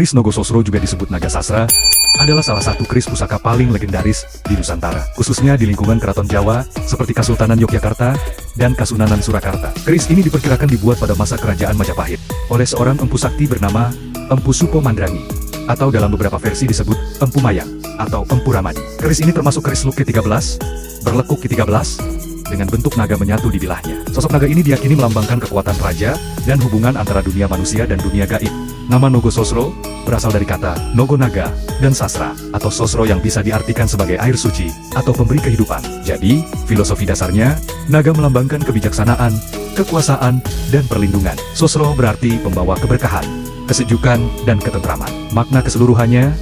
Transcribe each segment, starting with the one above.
Keris Nogososro juga disebut Naga Sasra, adalah salah satu keris pusaka paling legendaris di Nusantara, khususnya di lingkungan Keraton Jawa, seperti Kesultanan Yogyakarta dan Kasunanan Surakarta. Keris ini diperkirakan dibuat pada masa Kerajaan Majapahit, oleh seorang empu sakti bernama Empu Supo Mandrangi, atau dalam beberapa versi disebut Empu Mayang, atau Empu Ramadi. Keris ini termasuk keris luk ke-13, berlekuk ke-13, dengan bentuk naga menyatu di bilahnya. Sosok naga ini diyakini melambangkan kekuatan raja dan hubungan antara dunia manusia dan dunia gaib. Nama Nogososro berasal dari kata Nogo naga dan Sasra atau Sosro yang bisa diartikan sebagai air suci atau pemberi kehidupan. Jadi, filosofi dasarnya, naga melambangkan kebijaksanaan, kekuasaan, dan perlindungan. Sosro berarti pembawa keberkahan, kesejukan, dan ketentraman. Makna keseluruhannya,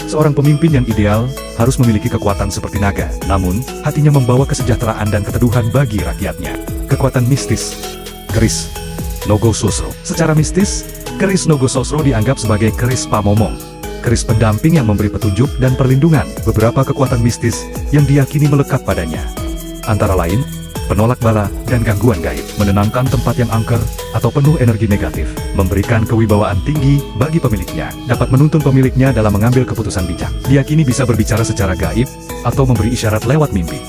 seorang pemimpin yang ideal harus memiliki kekuatan seperti naga, namun hatinya membawa kesejahteraan dan keteduhan bagi rakyatnya. Kekuatan mistis keris Nogososro. Secara mistis, keris Nogososro dianggap sebagai keris pamomong, keris pendamping yang memberi petunjuk dan perlindungan. Beberapa kekuatan mistis yang diyakini melekat padanya, antara lain penolak bala dan gangguan gaib, menenangkan tempat yang angker atau penuh energi negatif, memberikan kewibawaan tinggi bagi pemiliknya, dapat menuntun pemiliknya dalam mengambil keputusan bijak. Diyakini bisa berbicara secara gaib atau memberi isyarat lewat mimpi.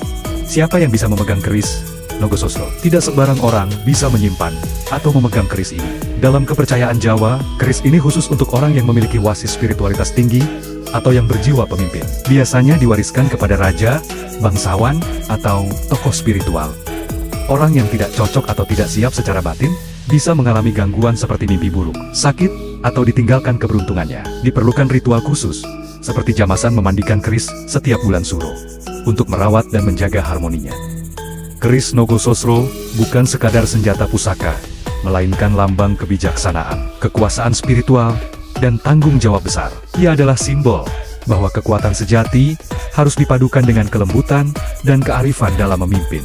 Siapa yang bisa memegang keris Nogososro? Tidak sembarang orang bisa menyimpan atau memegang keris ini. Dalam kepercayaan Jawa, keris ini khusus untuk orang yang memiliki wasis spiritualitas tinggi atau yang berjiwa pemimpin. Biasanya diwariskan kepada raja, bangsawan, atau tokoh spiritual. Orang yang tidak cocok atau tidak siap secara batin bisa mengalami gangguan seperti mimpi buruk, sakit, atau ditinggalkan keberuntungannya. Diperlukan ritual khusus, seperti jamasan memandikan keris setiap bulan Suro, untuk merawat dan menjaga harmoninya. Keris Nogososro bukan sekadar senjata pusaka, melainkan lambang kebijaksanaan, kekuasaan spiritual, dan tanggung jawab besar. Ia adalah simbol bahwa kekuatan sejati harus dipadukan dengan kelembutan dan kearifan dalam memimpin.